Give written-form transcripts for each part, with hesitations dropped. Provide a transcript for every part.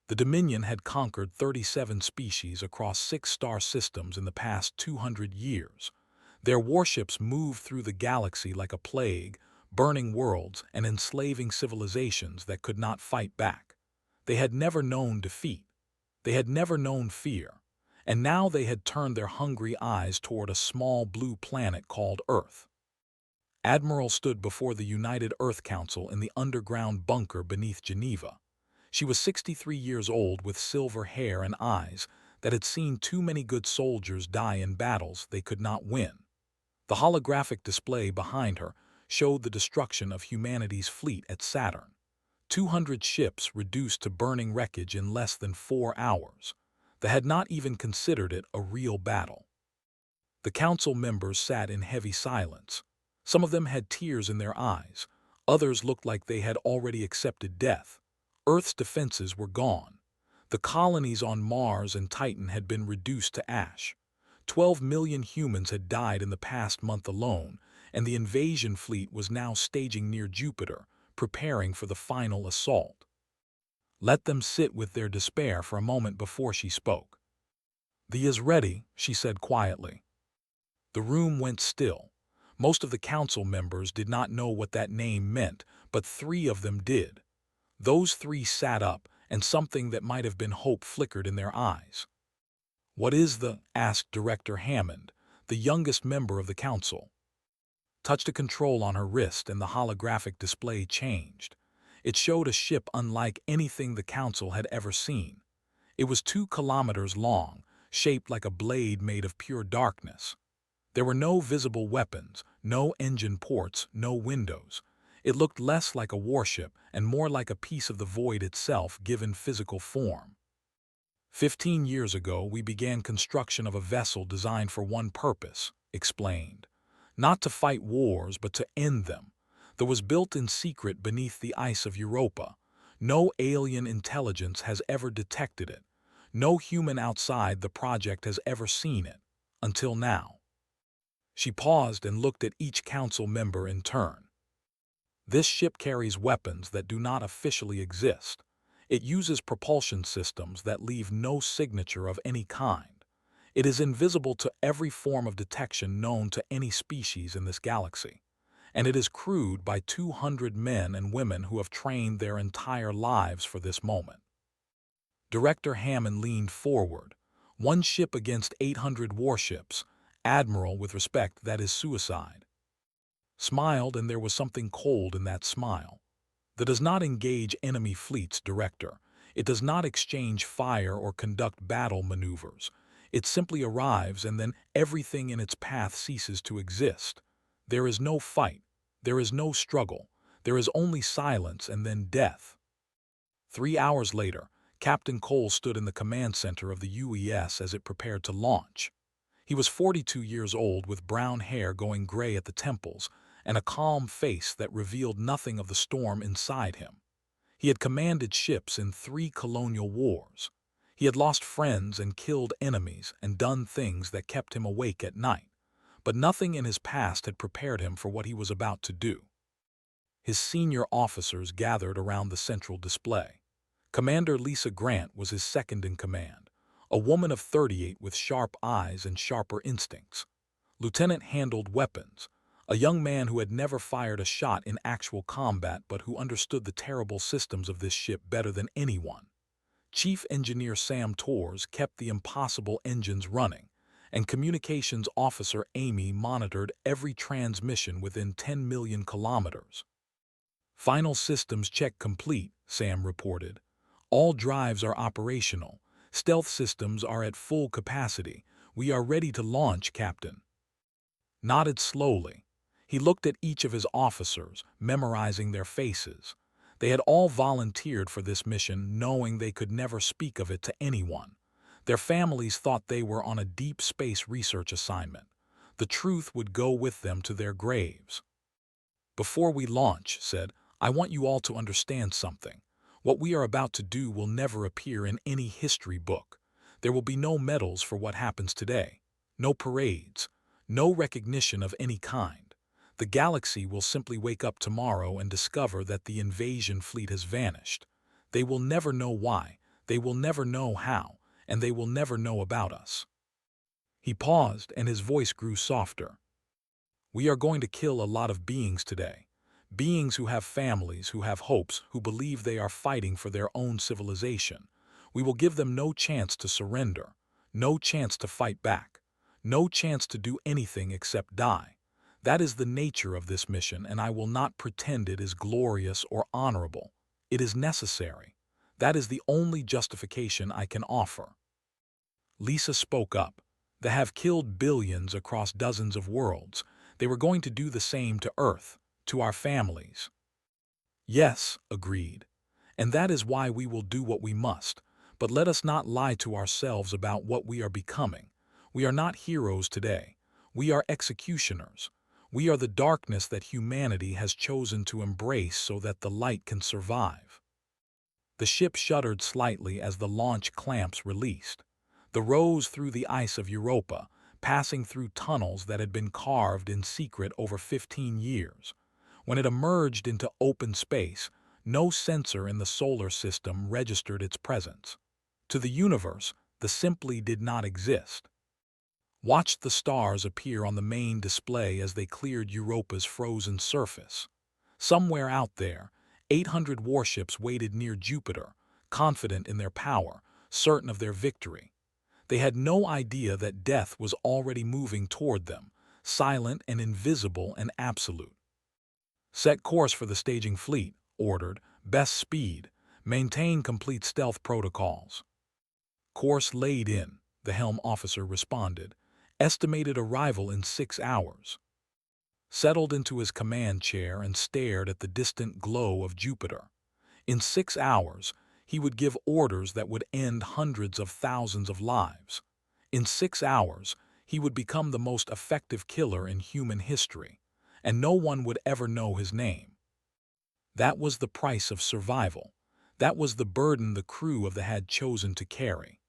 The Dominion had conquered 37 species across 6 star systems in the past 200 years. Their warships moved through the galaxy like a plague, burning worlds and enslaving civilizations that could not fight back. They had never known defeat. They had never known fear. And now they had turned their hungry eyes toward a small blue planet called Earth. Admiral stood before the United Earth Council in the underground bunker beneath Geneva. She was 63 years old with silver hair and eyes that had seen too many good soldiers die in battles they could not win. The holographic display behind her showed the destruction of humanity's fleet at Saturn. 200 ships reduced to burning wreckage in less than 4 hours. They had not even considered it a real battle. The council members sat in heavy silence. Some of them had tears in their eyes. Others looked like they had already accepted death. Earth's defenses were gone. The colonies on Mars and Titan had been reduced to ash. 12 million humans had died in the past month alone, and the invasion fleet was now staging near Jupiter, preparing for the final assault. Let them sit with their despair for a moment before she spoke. "The is ready," she said quietly. The room went still. Most of the council members did not know what that name meant, but 3 of them did. Those 3 sat up, and something that might have been hope flickered in their eyes. "What is the?" asked Director Hammond, the youngest member of the council. Touched a control on her wrist and the holographic display changed. It showed a ship unlike anything the council had ever seen. It was 2 kilometers long, shaped like a blade made of pure darkness. There were no visible weapons, no engine ports, no windows. It looked less like a warship and more like a piece of the void itself given physical form. 15 years ago, we began construction of a vessel designed for one purpose, explained. Not to fight wars, but to end them. That was built in secret beneath the ice of Europa. No alien intelligence has ever detected it. No human outside the project has ever seen it. Until now. She paused and looked at each council member in turn. This ship carries weapons that do not officially exist. It uses propulsion systems that leave no signature of any kind. It is invisible to every form of detection known to any species in this galaxy. And it is crewed by 200 men and women who have trained their entire lives for this moment. Director Hammond leaned forward. One ship against 800 warships. Admiral, with respect, that is suicide. Smiled, and there was something cold in that smile. That does not engage enemy fleets, Director. It does not exchange fire or conduct battle maneuvers. It simply arrives, and then everything in its path ceases to exist. There is no fight. There is no struggle. There is only silence and then death. 3 hours later, Captain Cole stood in the command center of the UES as it prepared to launch. He was 42 years old with brown hair going gray at the temples and a calm face that revealed nothing of the storm inside him. He had commanded ships in 3 colonial wars. He had lost friends and killed enemies and done things that kept him awake at night. But nothing in his past had prepared him for what he was about to do. His senior officers gathered around the central display. Commander Lisa Grant was his second in command, a woman of 38 with sharp eyes and sharper instincts. Lieutenant handled weapons, a young man who had never fired a shot in actual combat but who understood the terrible systems of this ship better than anyone. Chief Engineer Sam Torres kept the impossible engines running, and Communications Officer Amy monitored every transmission within 10 million kilometers. "Final systems check complete," Sam reported. "All drives are operational. Stealth systems are at full capacity. We are ready to launch, Captain." Nodded slowly. He looked at each of his officers, memorizing their faces. They had all volunteered for this mission, knowing they could never speak of it to anyone. Their families thought they were on a deep space research assignment. The truth would go with them to their graves. "Before we launch," said, "I want you all to understand something. What we are about to do will never appear in any history book. There will be no medals for what happens today, no parades, no recognition of any kind. The galaxy will simply wake up tomorrow and discover that the invasion fleet has vanished. They will never know why. They will never know how, and they will never know about us." He paused, and his voice grew softer. "We are going to kill a lot of beings today. Beings who have families, who have hopes, who believe they are fighting for their own civilization. We will give them no chance to surrender, no chance to fight back, no chance to do anything except die. That is the nature of this mission, and I will not pretend it is glorious or honorable. It is necessary. That is the only justification I can offer." Lisa spoke up. "They have killed billions across dozens of worlds. They were going to do the same to Earth, to our families." "Yes," agreed. "And that is why we will do what we must. But let us not lie to ourselves about what we are becoming. We are not heroes today. We are executioners. We are the darkness that humanity has chosen to embrace so that the light can survive." The ship shuddered slightly as the launch clamps released. The rose through the ice of Europa, passing through tunnels that had been carved in secret over 15 years. When it emerged into open space, no sensor in the solar system registered its presence. To the universe, the simply did not exist. Watched the stars appear on the main display as they cleared Europa's frozen surface. Somewhere out there, 800 warships waited near Jupiter, confident in their power, certain of their victory. They had no idea that death was already moving toward them, silent and invisible and absolute. "Set course for the staging fleet," ordered. "Best speed. Maintain complete stealth protocols." "Course laid in," the helm officer responded. "Estimated arrival in 6 hours." Settled into his command chair and stared at the distant glow of Jupiter. In 6 hours, he would give orders that would end hundreds of thousands of lives. In 6 hours, he would become the most effective killer in human history, and no one would ever know his name. That was the price of survival. That was the burden the crew of the had chosen to carry.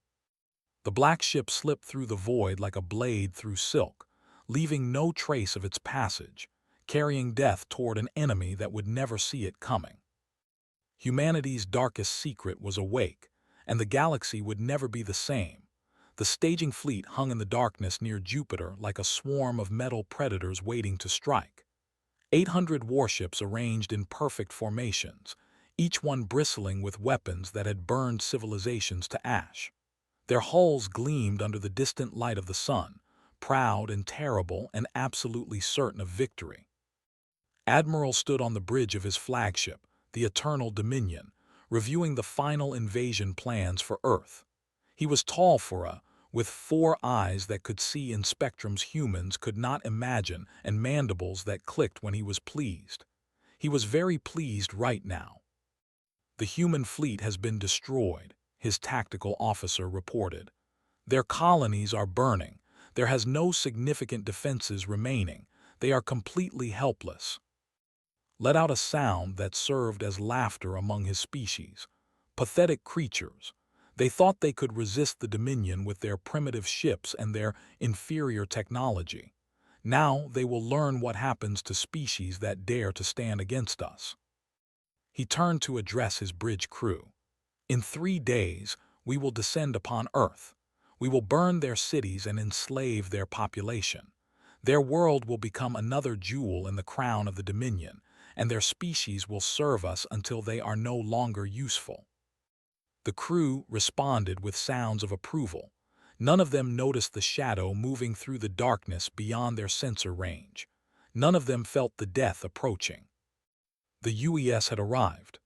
The black ship slipped through the void like a blade through silk, leaving no trace of its passage, carrying death toward an enemy that would never see it coming. Humanity's darkest secret was awake, and the galaxy would never be the same. The staging fleet hung in the darkness near Jupiter like a swarm of metal predators waiting to strike. 800 warships arranged in perfect formations, each one bristling with weapons that had burned civilizations to ash. Their hulls gleamed under the distant light of the sun, proud and terrible and absolutely certain of victory. Admiral stood on the bridge of his flagship, the Eternal Dominion, reviewing the final invasion plans for Earth. He was tall for with 4 eyes that could see in spectrums humans could not imagine and mandibles that clicked when he was pleased. He was very pleased right now. "The human fleet has been destroyed," his tactical officer reported. "Their colonies are burning. There has no significant defenses remaining. They are completely helpless." Let out a sound that served as laughter among his species. Pathetic creatures. They thought they could resist the Dominion with their primitive ships and their inferior technology. Now they will learn what happens to species that dare to stand against us. He turned to address his bridge crew. "In 3 days, we will descend upon Earth. We will burn their cities and enslave their population. Their world will become another jewel in the crown of the Dominion, and their species will serve us until they are no longer useful." The crew responded with sounds of approval. None of them noticed the shadow moving through the darkness beyond their sensor range. None of them felt the death approaching. The UES had arrived.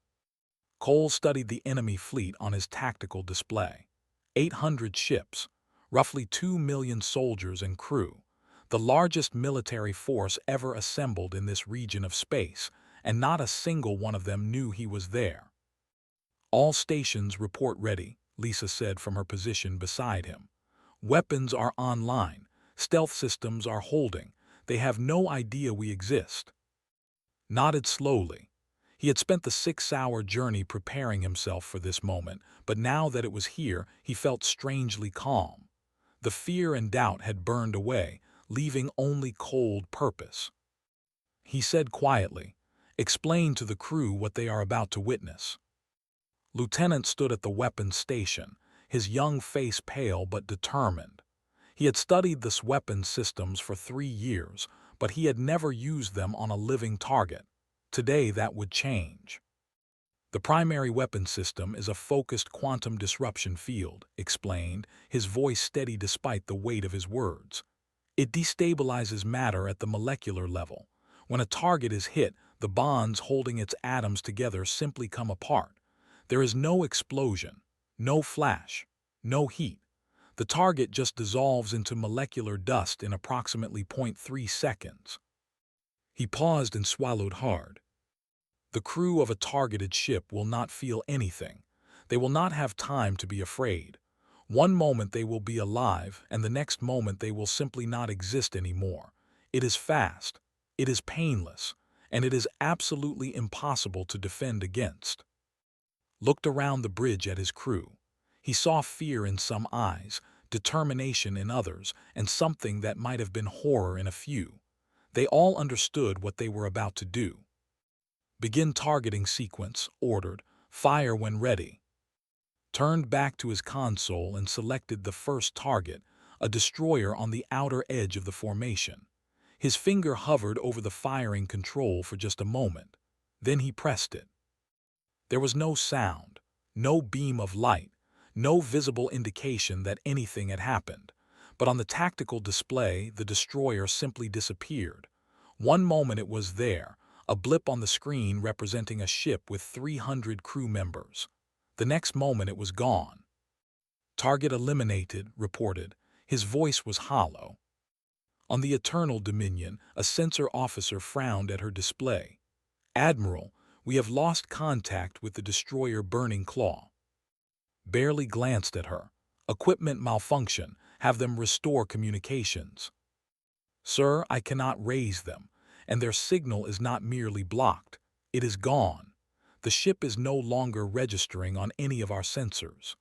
Cole studied the enemy fleet on his tactical display. 800 ships, roughly 2 million soldiers and crew, the largest military force ever assembled in this region of space, and not a single one of them knew he was there. "All stations report ready," Lisa said from her position beside him. "Weapons are online. Stealth systems are holding. They have no idea we exist." Nodded slowly. He had spent the 6-hour journey preparing himself for this moment, but now that it was here, he felt strangely calm. The fear and doubt had burned away, leaving only cold purpose. He said quietly, "Explain to the crew what they are about to witness." Lieutenant stood at the weapons station, his young face pale but determined. He had studied this weapons systems for 3 years, but he had never used them on a living target. Today that would change. The primary weapon system is a focused quantum disruption field, explained, his voice steady despite the weight of his words. It destabilizes matter at the molecular level. When a target is hit, the bonds holding its atoms together simply come apart. There is no explosion, no flash, no heat. The target just dissolves into molecular dust in approximately zero point 0.3 seconds. He paused and swallowed hard. The crew of a targeted ship will not feel anything. They will not have time to be afraid. One moment they will be alive, and the next moment they will simply not exist anymore. It is fast, it is painless, and it is absolutely impossible to defend against. Looked around the bridge at his crew. He saw fear in some eyes, determination in others, and something that might have been horror in a few. They all understood what they were about to do. Begin targeting sequence, ordered, fire when ready. Turned back to his console and selected the first target, a destroyer on the outer edge of the formation. His finger hovered over the firing control for just a moment. Then he pressed it. There was no sound, no beam of light, no visible indication that anything had happened. But on the tactical display, the destroyer simply disappeared. One moment it was there, a blip on the screen representing a ship with 300 crew members. The next moment it was gone. Target eliminated, reported. His voice was hollow. On the Eternal Dominion, a sensor officer frowned at her display. Admiral, we have lost contact with the destroyer Burning Claw. Barely glanced at her. Equipment malfunction. Have them restore communications. Sir, I cannot raise them, and their signal is not merely blocked. It is gone. The ship is no longer registering on any of our sensors.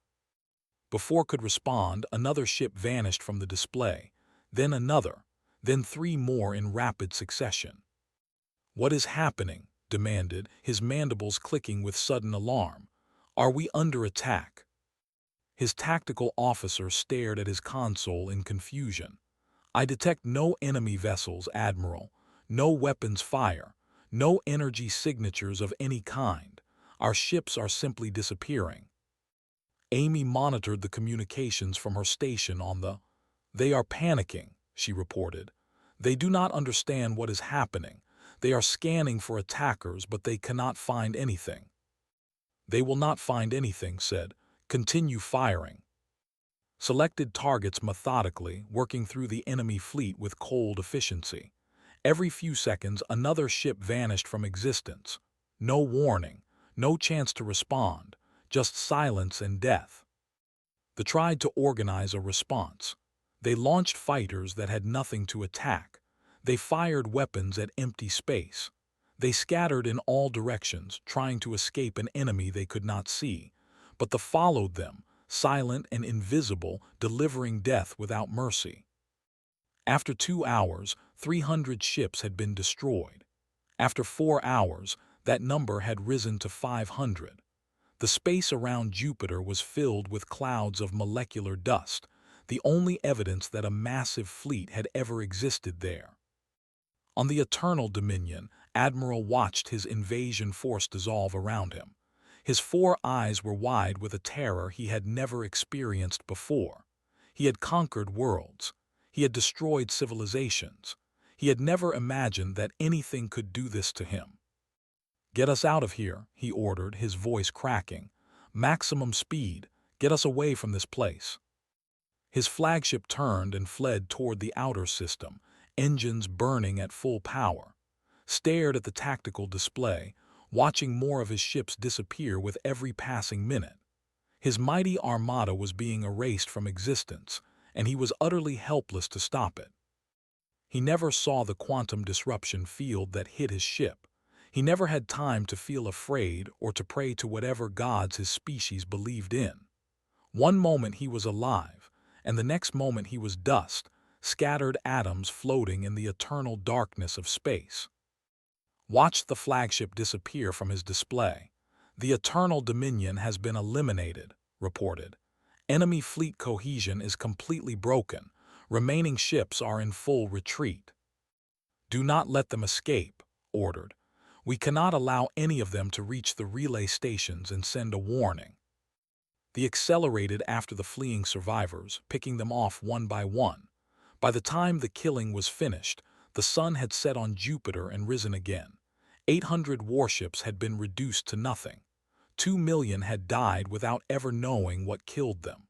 Before could respond, another ship vanished from the display, then another, then 3 more in rapid succession. What is happening? Demanded, his mandibles clicking with sudden alarm. Are we under attack? His tactical officer stared at his console in confusion. I detect no enemy vessels, Admiral, no weapons fire, no energy signatures of any kind. Our ships are simply disappearing. Amy monitored the communications from her station on the... They are panicking, she reported. They do not understand what is happening. They are scanning for attackers, but they cannot find anything. They will not find anything, said. Continue firing. Selected targets methodically, working through the enemy fleet with cold efficiency. Every few seconds, another ship vanished from existence. No warning, no chance to respond, just silence and death. They tried to organize a response. They launched fighters that had nothing to attack. They fired weapons at empty space. They scattered in all directions, trying to escape an enemy they could not see. But they followed them, silent and invisible, delivering death without mercy. After 2 hours, 300 ships had been destroyed. After 4 hours, that number had risen to 500. The space around Jupiter was filled with clouds of molecular dust, the only evidence that a massive fleet had ever existed there. On the Eternal Dominion, Admiral watched his invasion force dissolve around him. His 4 eyes were wide with a terror he had never experienced before. He had conquered worlds. He had destroyed civilizations. He had never imagined that anything could do this to him. Get us out of here, he ordered, his voice cracking. Maximum speed. Get us away from this place. His flagship turned and fled toward the outer system, engines burning at full power. Stared at the tactical display, watching more of his ships disappear with every passing minute. His mighty armada was being erased from existence, and he was utterly helpless to stop it. He never saw the quantum disruption field that hit his ship. He never had time to feel afraid or to pray to whatever gods his species believed in. One moment he was alive, and the next moment he was dust, scattered atoms floating in the eternal darkness of space. Watched the flagship disappear from his display. The Eternal Dominion has been eliminated, reported. Enemy fleet cohesion is completely broken. Remaining ships are in full retreat. Do not let them escape, ordered. We cannot allow any of them to reach the relay stations and send a warning. They accelerated after the fleeing survivors, picking them off one by one. By the time the killing was finished, the sun had set on Jupiter and risen again. 800 warships had been reduced to nothing. 2 million had died without ever knowing what killed them.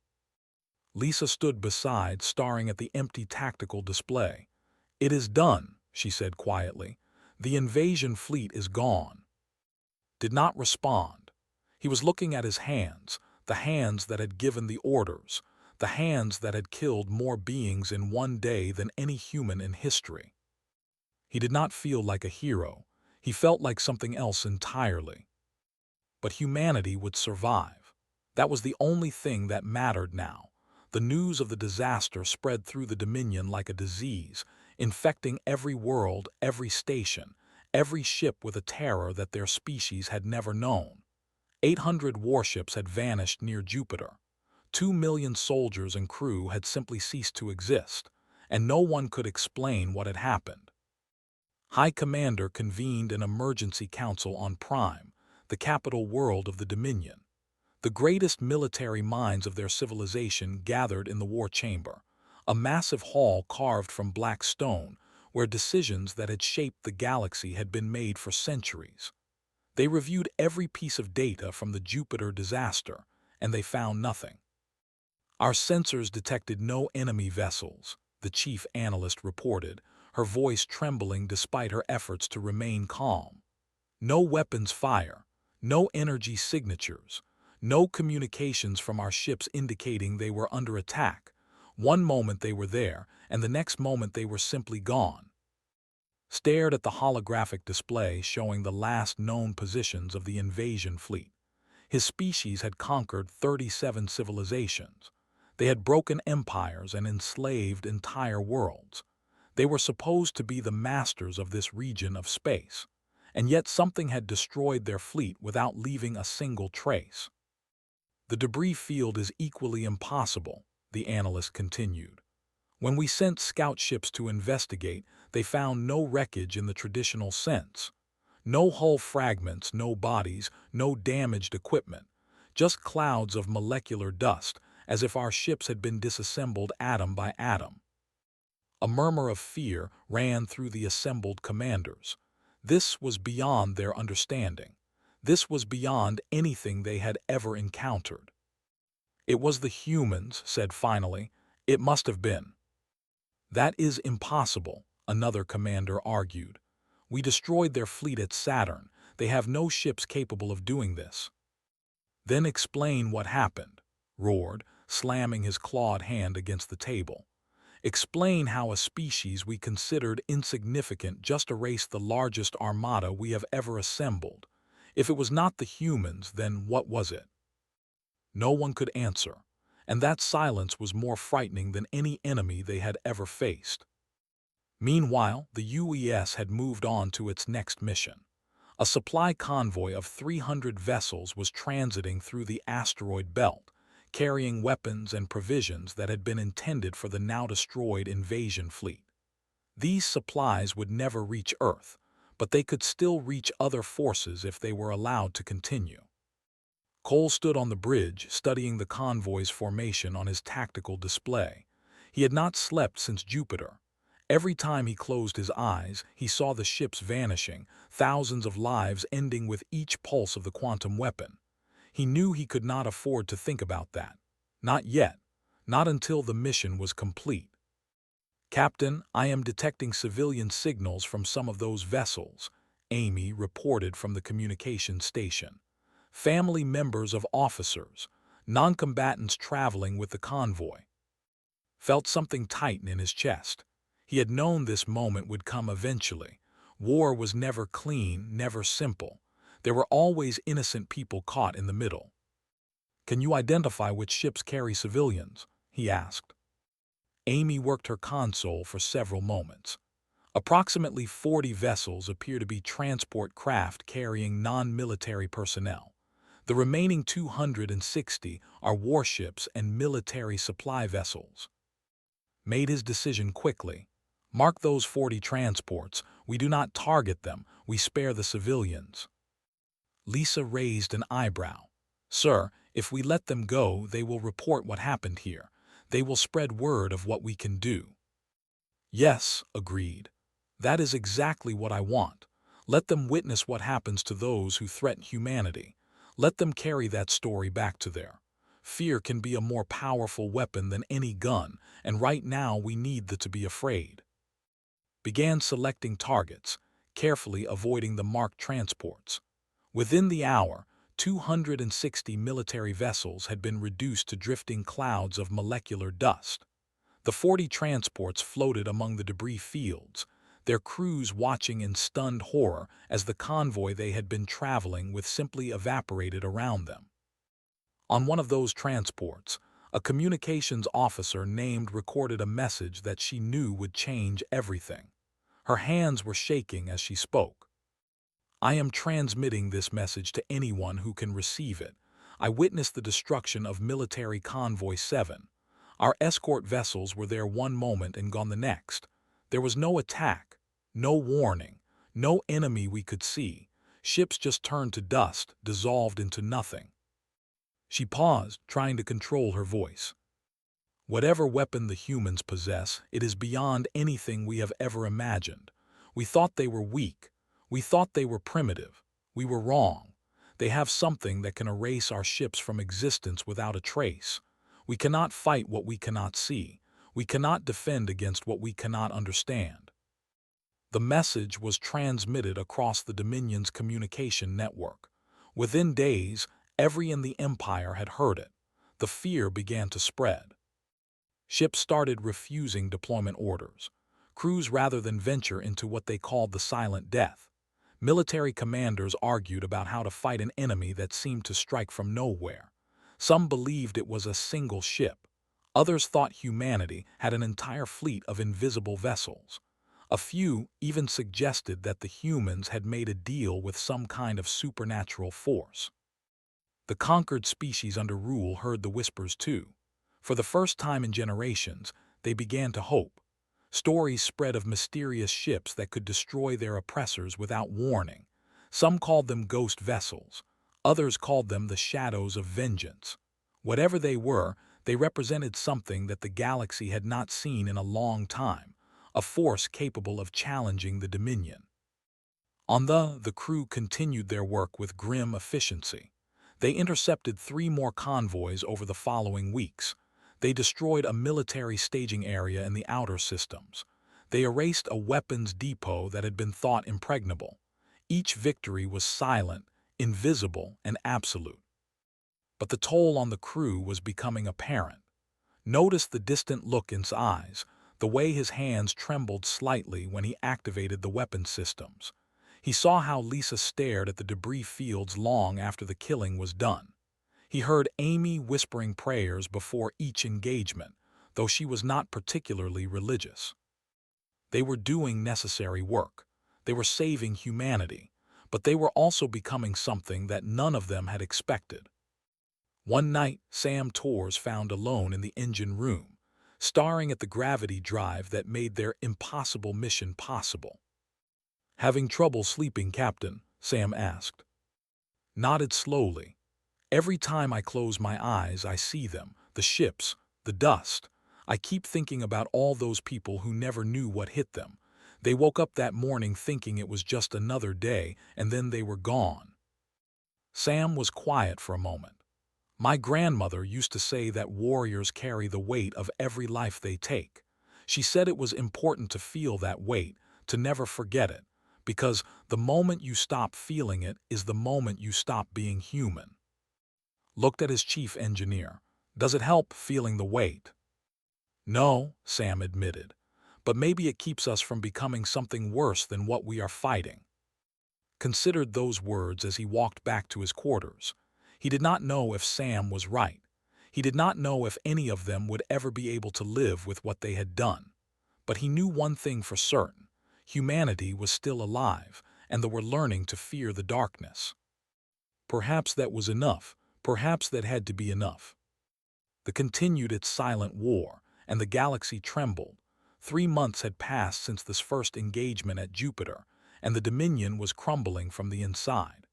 Lisa stood beside, staring at the empty tactical display. "It is done," she said quietly. "The invasion fleet is gone." Did not respond. He was looking at his hands, the hands that had given the orders, the hands that had killed more beings in one day than any human in history. He did not feel like a hero. He felt like something else entirely. But humanity would survive. That was the only thing that mattered now. The news of the disaster spread through the Dominion like a disease, infecting every world, every station, every ship with a terror that their species had never known. 800 warships had vanished near Jupiter. 2 million soldiers and crew had simply ceased to exist, and no one could explain what had happened. High Commander convened an emergency council on Prime, the capital world of the Dominion. The greatest military minds of their civilization gathered in the war chamber, a massive hall carved from black stone where decisions that had shaped the galaxy had been made for centuries. They reviewed every piece of data from the Jupiter disaster, and they found nothing. "Our sensors detected no enemy vessels," the chief analyst reported, her voice trembling despite her efforts to remain calm. "No weapons fire, no energy signatures, no communications from our ships indicating they were under attack. One moment they were there, and the next moment they were simply gone." Stared at the holographic display showing the last known positions of the invasion fleet. His species had conquered 37 civilizations. They had broken empires and enslaved entire worlds. They were supposed to be the masters of this region of space, and yet something had destroyed their fleet without leaving a single trace. "The debris field is equally impossible," the analyst continued. "When we sent scout ships to investigate, they found no wreckage in the traditional sense. No hull fragments, no bodies, no damaged equipment, just clouds of molecular dust, as if our ships had been disassembled atom by atom." A murmur of fear ran through the assembled commanders. This was beyond their understanding. This was beyond anything they had ever encountered. "It was the humans," said finally. "It must have been." "That is impossible," another commander argued. "We destroyed their fleet at Saturn. They have no ships capable of doing this." "Then explain what happened," roared, slamming his clawed hand against the table. "Explain how a species we considered insignificant just erased the largest armada we have ever assembled. If it was not the humans, then what was it?" No one could answer, and that silence was more frightening than any enemy they had ever faced. Meanwhile, the UES had moved on to its next mission. A supply convoy of 300 vessels was transiting through the asteroid belt, carrying weapons and provisions that had been intended for the now-destroyed invasion fleet. These supplies would never reach Earth, but they could still reach other forces if they were allowed to continue. Cole stood on the bridge, studying the convoy's formation on his tactical display. He had not slept since Jupiter. Every time he closed his eyes, he saw the ships vanishing, thousands of lives ending with each pulse of the quantum weapon. He knew he could not afford to think about that. Not yet. Not until the mission was complete. "Captain, I am detecting civilian signals from some of those vessels," Amy reported from the communication station. "Family members of officers, non-combatants traveling with the convoy." Felt something tighten in his chest. He had known this moment would come eventually. War was never clean, never simple. There were always innocent people caught in the middle. "Can you identify which ships carry civilians?" he asked. Amy worked her console for several moments. "Approximately 40 vessels appear to be transport craft carrying non-military personnel. The remaining 260 are warships and military supply vessels. Made his decision quickly. Mark those 40 transports. We do not target them. We spare the civilians. Lisa raised an eyebrow. Sir, if we let them go, they will report what happened here. They will spread word of what we can do. Yes, agreed. That is exactly what I want. Let them witness what happens to those who threaten humanity. Let them carry that story back to there. Fear can be a more powerful weapon than any gun, and right now we need to be afraid. Began selecting targets, carefully avoiding the marked transports. Within the hour, 260 military vessels had been reduced to drifting clouds of molecular dust. The 40 transports floated among the debris fields, their crews watching in stunned horror as the convoy they had been traveling with simply evaporated around them. On one of those transports, a communications officer named recorded a message that she knew would change everything. Her hands were shaking as she spoke. I am transmitting this message to anyone who can receive it. I witnessed the destruction of Military Convoy 7. Our escort vessels were there one moment and gone the next. There was no attack, no warning, no enemy we could see. Ships just turned to dust, dissolved into nothing. She paused, trying to control her voice. Whatever weapon the humans possess, it is beyond anything we have ever imagined. We thought they were weak. We thought they were primitive. We were wrong. They have something that can erase our ships from existence without a trace. We cannot fight what we cannot see. We cannot defend against what we cannot understand. The message was transmitted across the Dominion's communication network. Within days, every in the Empire had heard it. The fear began to spread. Ships started refusing deployment orders. Crews rather than venture into what they called the silent death. Military commanders argued about how to fight an enemy that seemed to strike from nowhere. Some believed it was a single ship. Others thought humanity had an entire fleet of invisible vessels. A few even suggested that the humans had made a deal with some kind of supernatural force. The conquered species under rule heard the whispers too. For the first time in generations, they began to hope. Stories spread of mysterious ships that could destroy their oppressors without warning. Some called them ghost vessels. Others called them the shadows of vengeance. Whatever they were, they represented something that the galaxy had not seen in a long time, a force capable of challenging the Dominion. On the crew continued their work with grim efficiency. They intercepted 3 more convoys over the following weeks. They destroyed a military staging area in the outer systems. They erased a weapons depot that had been thought impregnable. Each victory was silent, invisible, and absolute. But the toll on the crew was becoming apparent. Notice the distant look in his eyes, the way his hands trembled slightly when he activated the weapon systems. He saw how Lisa stared at the debris fields long after the killing was done. He heard Amy whispering prayers before each engagement, though she was not particularly religious. They were doing necessary work. They were saving humanity, but they were also becoming something that none of them had expected. One night, Sam Torres found alone in the engine room, staring at the gravity drive that made their impossible mission possible. Having trouble sleeping, Captain? Sam asked. Nodded slowly. Every time I close my eyes, I see them, the ships, the dust. I keep thinking about all those people who never knew what hit them. They woke up that morning thinking it was just another day, and then they were gone. Sam was quiet for a moment. My grandmother used to say that warriors carry the weight of every life they take. She said it was important to feel that weight, to never forget it, because the moment you stop feeling it is the moment you stop being human. Looked at his chief engineer. Does it help feeling the weight? No, Sam admitted, but maybe it keeps us from becoming something worse than what we are fighting. Considered those words as he walked back to his quarters. He did not know if Sam was right. He did not know if any of them would ever be able to live with what they had done. But he knew one thing for certain. Humanity was still alive, and they were learning to fear the darkness. Perhaps that was enough. Perhaps that had to be enough. The continued its silent war, and the galaxy trembled. 3 months had passed since this first engagement at Jupiter, and the Dominion was crumbling from the inside.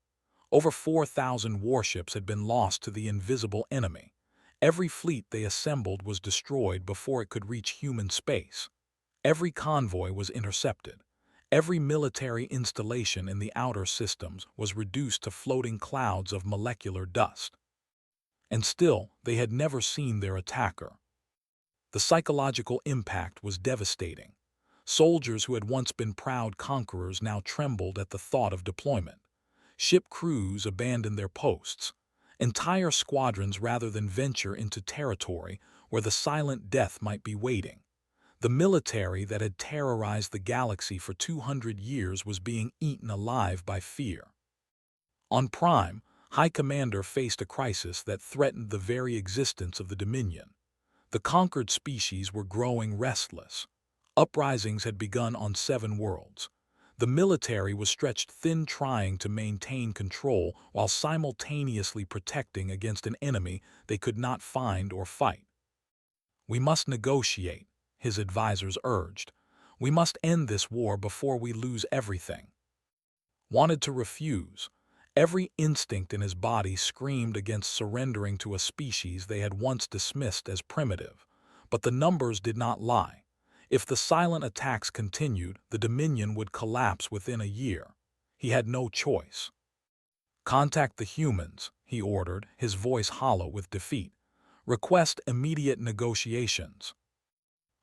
Over 4,000 warships had been lost to the invisible enemy. Every fleet they assembled was destroyed before it could reach human space. Every convoy was intercepted. Every military installation in the outer systems was reduced to floating clouds of molecular dust. And still, they had never seen their attacker. The psychological impact was devastating. Soldiers who had once been proud conquerors now trembled at the thought of deployment. Ship crews abandoned their posts. Entire squadrons rather than venture into territory where the silent death might be waiting. The military that had terrorized the galaxy for 200 years was being eaten alive by fear. On Prime, High Commander faced a crisis that threatened the very existence of the Dominion. The conquered species were growing restless. Uprisings had begun on 7 worlds. The military was stretched thin trying to maintain control while simultaneously protecting against an enemy they could not find or fight. "We must negotiate," his advisors urged. "We must end this war before we lose everything." Wanted to refuse. Every instinct in his body screamed against surrendering to a species they had once dismissed as primitive. But the numbers did not lie. If the silent attacks continued, the Dominion would collapse within a year. He had no choice. "Contact the humans," he ordered, his voice hollow with defeat. "Request immediate negotiations."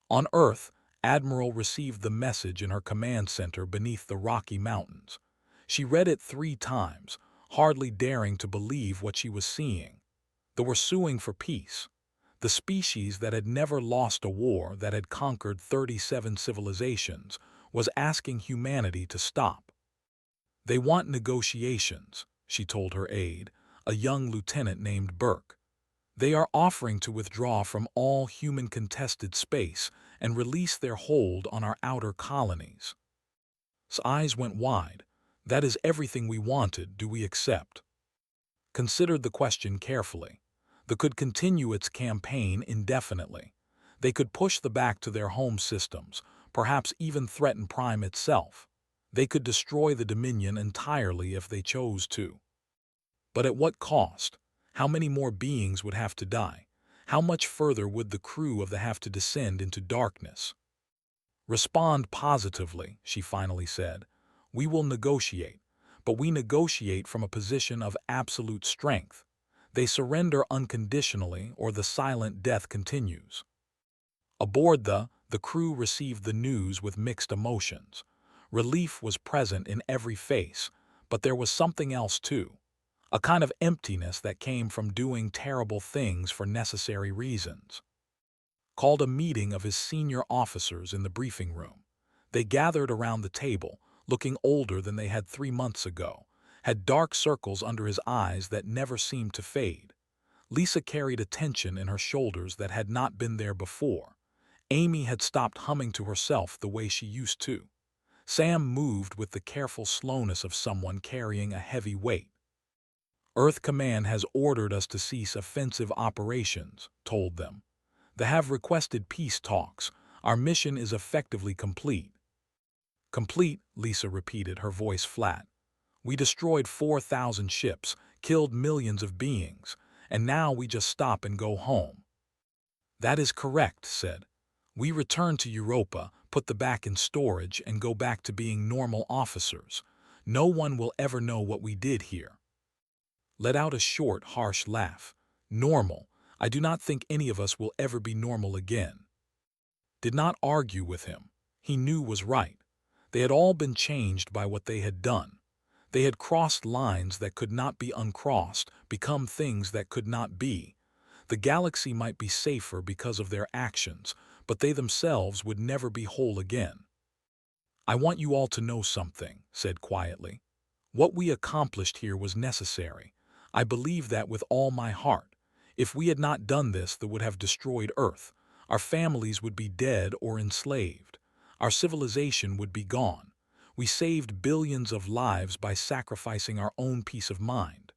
On Earth, Admiral received the message in her command center beneath the Rocky Mountains. She read it 3 times, hardly daring to believe what she was seeing. They were suing for peace. The species that had never lost a war, that had conquered 37 civilizations, was asking humanity to stop. "They want negotiations," she told her aide, a young lieutenant named Burke. "They are offering to withdraw from all human-contested space and release their hold on our outer colonies." His eyes went wide. "That is everything we wanted. Do we accept?" Considered the question carefully. They could continue its campaign indefinitely. They could push the back to their home systems, perhaps even threaten Prime itself. They could destroy the Dominion entirely if they chose to. But at what cost? How many more beings would have to die? How much further would the crew of the have to descend into darkness? "Respond positively," she finally said. "We will negotiate, but we negotiate from a position of absolute strength. They surrender unconditionally or the silent death continues." Aboard the crew received the news with mixed emotions. Relief was present in every face, but there was something else too. A kind of emptiness that came from doing terrible things for necessary reasons. Called a meeting of his senior officers in the briefing room. They gathered around the table, looking older than they had 3 months ago, had dark circles under his eyes that never seemed to fade. Lisa carried a tension in her shoulders that had not been there before. Amy had stopped humming to herself the way she used to. Sam moved with the careful slowness of someone carrying a heavy weight. "Earth Command has ordered us to cease offensive operations," told them. "They have requested peace talks. Our mission is effectively complete." "Complete," Lisa repeated, her voice flat. "We destroyed 4,000 ships, killed millions of beings, and now we just stop and go home." "That is correct," said. "We return to Europa, put the back in storage, and go back to being normal officers. No one will ever know what we did here." Let out a short, harsh laugh. "Normal. I do not think any of us will ever be normal again." Did not argue with him. He knew was right. They had all been changed by what they had done. They had crossed lines that could not be uncrossed, become things that could not be. The galaxy might be safer because of their actions, but they themselves would never be whole again. "I want you all to know something," said quietly. "What we accomplished here was necessary. I believe that with all my heart. If we had not done this, that would have destroyed Earth. Our families would be dead or enslaved. Our civilization would be gone. We saved billions of lives by sacrificing our own peace of mind."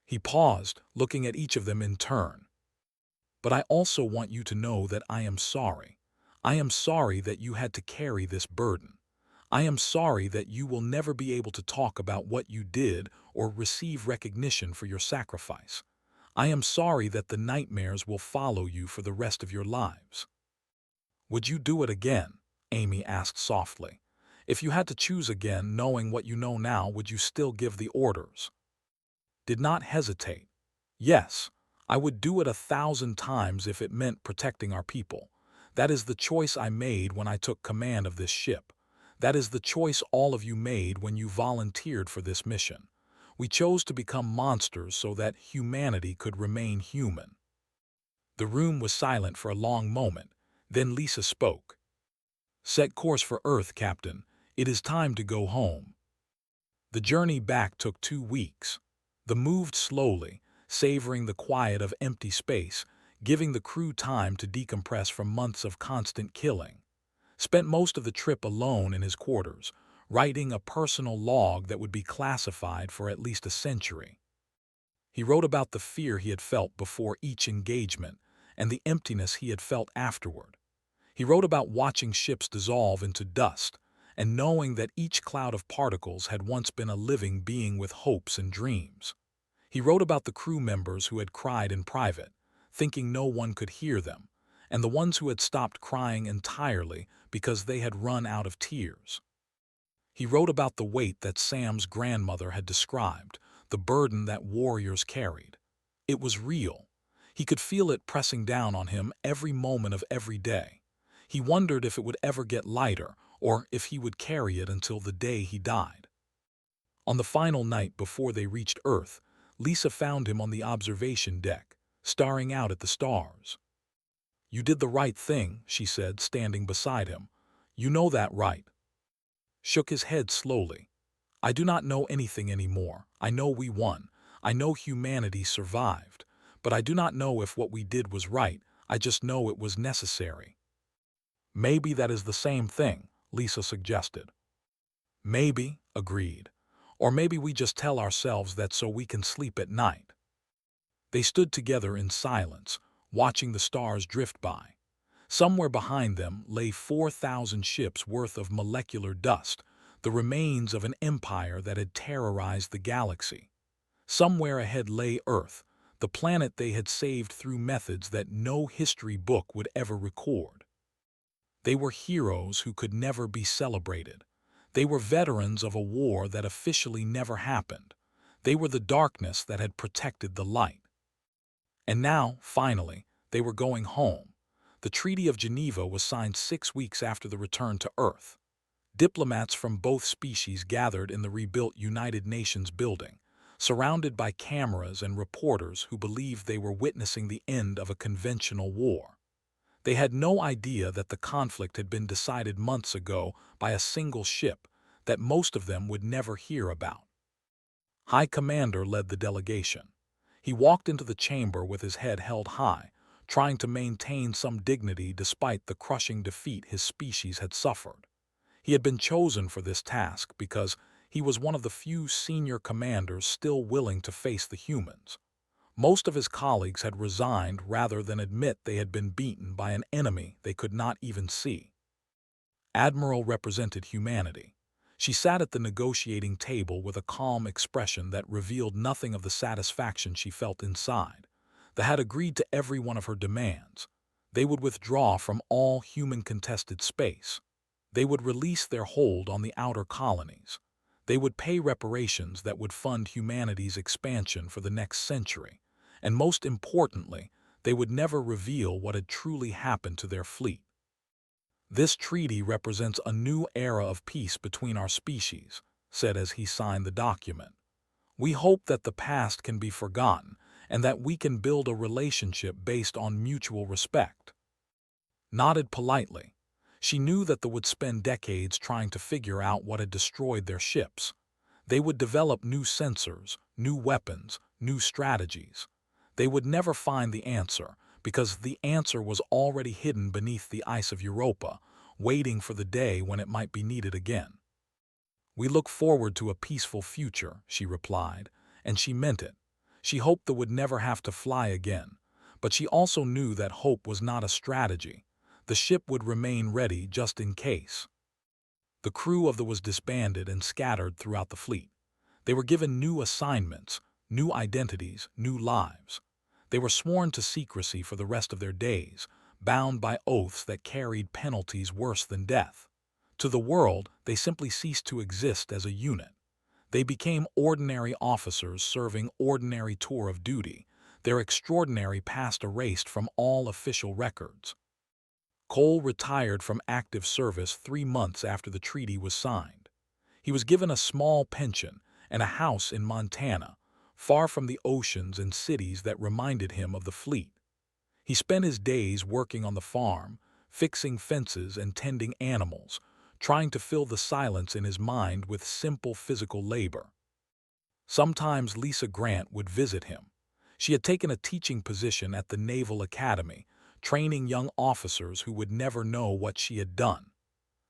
He paused, looking at each of them in turn. "But I also want you to know that I am sorry. I am sorry that you had to carry this burden. I am sorry that you will never be able to talk about what you did or receive recognition for your sacrifice. I am sorry that the nightmares will follow you for the rest of your lives." "Would you do it again?" Amy asked softly. "If you had to choose again, knowing what you know now, would you still give the orders?" Did not hesitate. "Yes, I would do it 1,000 times if it meant protecting our people. That is the choice I made when I took command of this ship. That is the choice all of you made when you volunteered for this mission. We chose to become monsters so that humanity could remain human." The room was silent for a long moment. Then Lisa spoke. "Set course for Earth, Captain. It is time to go home." The journey back took 2 weeks. They moved slowly, savoring the quiet of empty space, giving the crew time to decompress from months of constant killing. Spent most of the trip alone in his quarters, writing a personal log that would be classified for at least a century. He wrote about the fear he had felt before each engagement and the emptiness he had felt afterward. He wrote about watching ships dissolve into dust and knowing that each cloud of particles had once been a living being with hopes and dreams. He wrote about the crew members who had cried in private, thinking no one could hear them, and the ones who had stopped crying entirely because they had run out of tears. He wrote about the weight that Sam's grandmother had described, the burden that warriors carried. It was real. He could feel it pressing down on him every moment of every day. He wondered if it would ever get lighter, or if he would carry it until the day he died. On the final night before they reached Earth, Lisa found him on the observation deck, staring out at the stars. "You did the right thing," she said, standing beside him. "You know that, right?" Shook his head slowly. "I do not know anything anymore. I know we won. I know humanity survived. But I do not know if what we did was right. I just know it was necessary." "Maybe that is the same thing," Lisa suggested. "Maybe," agreed. "Or maybe we just tell ourselves that so we can sleep at night." They stood together in silence, watching the stars drift by. Somewhere behind them lay 4,000 ships worth of molecular dust, the remains of an empire that had terrorized the galaxy. Somewhere ahead lay Earth, the planet they had saved through methods that no history book would ever record. They were heroes who could never be celebrated. They were veterans of a war that officially never happened. They were the darkness that had protected the light. And now, finally, they were going home. The Treaty of Geneva was signed 6 weeks after the return to Earth. Diplomats from both species gathered in the rebuilt United Nations building, surrounded by cameras and reporters who believed they were witnessing the end of a conventional war. They had no idea that the conflict had been decided months ago by a single ship that most of them would never hear about. High Commander led the delegation. He walked into the chamber with his head held high, trying to maintain some dignity despite the crushing defeat his species had suffered. He had been chosen for this task because he was one of the few senior commanders still willing to face the humans. Most of his colleagues had resigned rather than admit they had been beaten by an enemy they could not even see. Admiral represented humanity. She sat at the negotiating table with a calm expression that revealed nothing of the satisfaction she felt inside. They had agreed to every one of her demands. They would withdraw from all human-contested space. They would release their hold on the outer colonies. They would pay reparations that would fund humanity's expansion for the next century. And most importantly, they would never reveal what had truly happened to their fleet. "This treaty represents a new era of peace between our species," said as he signed the document. "We hope that the past can be forgotten and that we can build a relationship based on mutual respect." Nodded politely. She knew that they would spend decades trying to figure out what had destroyed their ships. They would develop new sensors, new weapons, new strategies. They would never find the answer, because the answer was already hidden beneath the ice of Europa, waiting for the day when it might be needed again. "We look forward to a peaceful future," she replied, and she meant it. She hoped they would never have to fly again, but she also knew that hope was not a strategy. The ship would remain ready just in case. The crew of the was disbanded and scattered throughout the fleet. They were given new assignments, new identities, new lives. They were sworn to secrecy for the rest of their days, bound by oaths that carried penalties worse than death. To the world, they simply ceased to exist as a unit. They became ordinary officers serving ordinary tour of duty, their extraordinary past erased from all official records. Cole retired from active service 3 months after the treaty was signed. He was given a small pension and a house in Montana, far from the oceans and cities that reminded him of the fleet. He spent his days working on the farm, fixing fences and tending animals, trying to fill the silence in his mind with simple physical labor. Sometimes Lisa Grant would visit him. She had taken a teaching position at the Naval Academy, training young officers who would never know what she had done.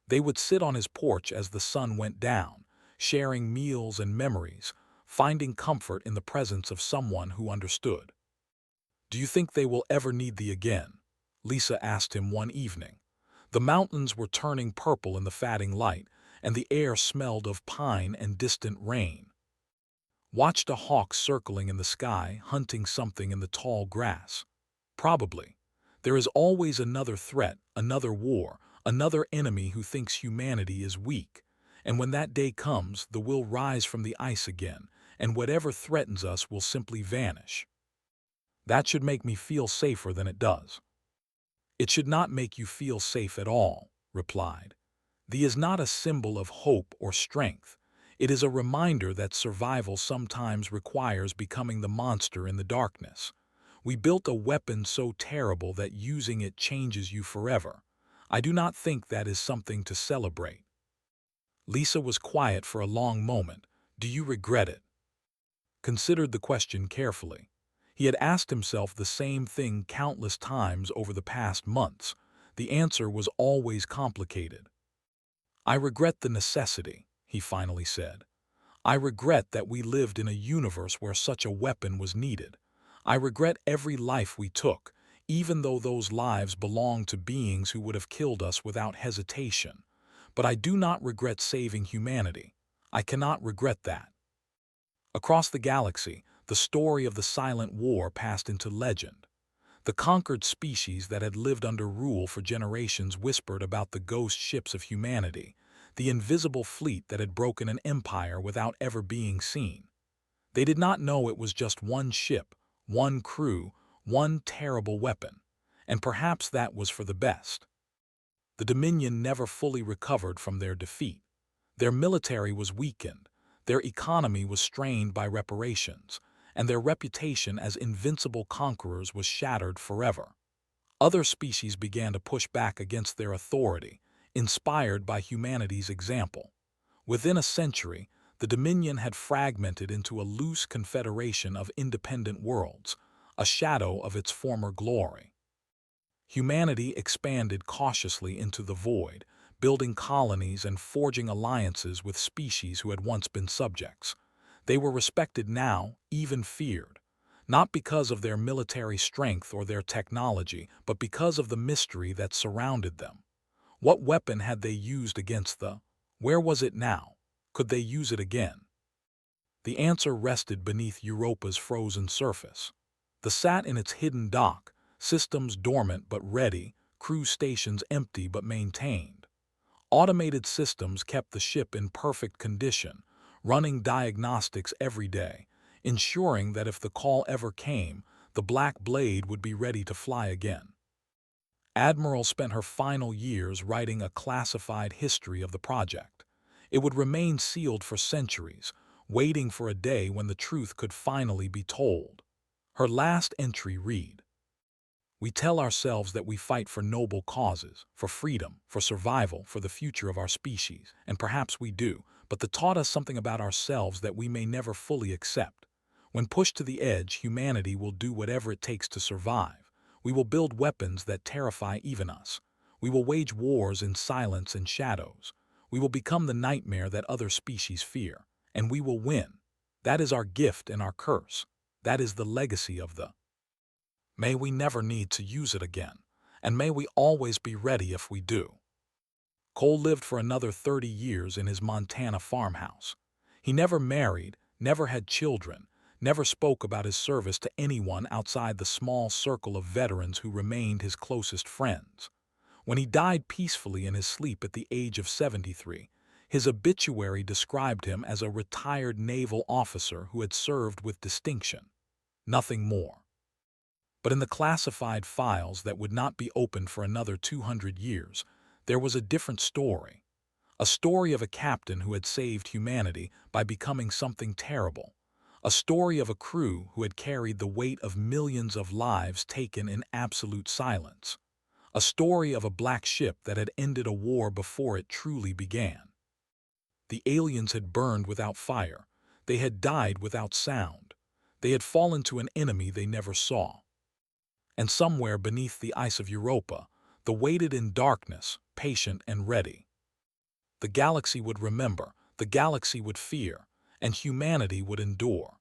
They would sit on his porch as the sun went down, sharing meals and memories, finding comfort in the presence of someone who understood. "Do you think they will ever need thee again?" Lisa asked him one evening. The mountains were turning purple in the fading light, and the air smelled of pine and distant rain. Watched a hawk circling in the sky, hunting something in the tall grass. "Probably. There is always another threat, another war, another enemy who thinks humanity is weak. And when that day comes, the will rise from the ice again, and whatever threatens us will simply vanish." "That should make me feel safer than it does." "It should not make you feel safe at all," replied. "Thee is not a symbol of hope or strength. It is a reminder that survival sometimes requires becoming the monster in the darkness. We built a weapon so terrible that using it changes you forever. I do not think that is something to celebrate." Lisa was quiet for a long moment. "Do you regret it?" Considered the question carefully. He had asked himself the same thing countless times over the past months. The answer was always complicated. "I regret the necessity," he finally said. "I regret that we lived in a universe where such a weapon was needed. I regret every life we took, even though those lives belonged to beings who would have killed us without hesitation. But I do not regret saving humanity. I cannot regret that." Across the galaxy, the story of the Silent War passed into legend. The conquered species that had lived under rule for generations whispered about the ghost ships of humanity, the invisible fleet that had broken an empire without ever being seen. They did not know it was just one ship, one crew, one terrible weapon, and perhaps that was for the best. The Dominion never fully recovered from their defeat. Their military was weakened, their economy was strained by reparations, and their reputation as invincible conquerors was shattered forever. Other species began to push back against their authority, inspired by humanity's example. Within a century, the Dominion had fragmented into a loose confederation of independent worlds, a shadow of its former glory. Humanity expanded cautiously into the void, building colonies and forging alliances with species who had once been subjects. They were respected now, even feared, not because of their military strength or their technology, but because of the mystery that surrounded them. What weapon had they used against the? Where was it now? Could they use it again? The answer rested beneath Europa's frozen surface. The sat in its hidden dock, systems dormant but ready, crew stations empty but maintained. Automated systems kept the ship in perfect condition, running diagnostics every day, ensuring that if the call ever came, the Black Blade would be ready to fly again. Admiral spent her final years writing a classified history of the project. It would remain sealed for centuries, waiting for a day when the truth could finally be told. Her last entry read, "We tell ourselves that we fight for noble causes, for freedom, for survival, for the future of our species, and perhaps we do, but they taught us something about ourselves that we may never fully accept. When pushed to the edge, humanity will do whatever it takes to survive. We will build weapons that terrify even us. We will wage wars in silence and shadows. We will become the nightmare that other species fear, and we will win. That is our gift and our curse. That is the legacy of the. May we never need to use it again, and may we always be ready if we do. Cole lived for another 30 years in his Montana farmhouse. He never married, never had children, never spoke about his service to anyone outside the small circle of veterans who remained his closest friends. When he died peacefully in his sleep at the age of 73, his obituary described him as a retired naval officer who had served with distinction. Nothing more. But in the classified files that would not be opened for another 200 years, there was a different story. A story of a captain who had saved humanity by becoming something terrible. A story of a crew who had carried the weight of millions of lives taken in absolute silence. A story of a black ship that had ended a war before it truly began. The aliens had burned without fire. They had died without sound. They had fallen to an enemy they never saw. And somewhere beneath the ice of Europa, they waited in darkness, patient and ready. The galaxy would remember, the galaxy would fear, and humanity would endure.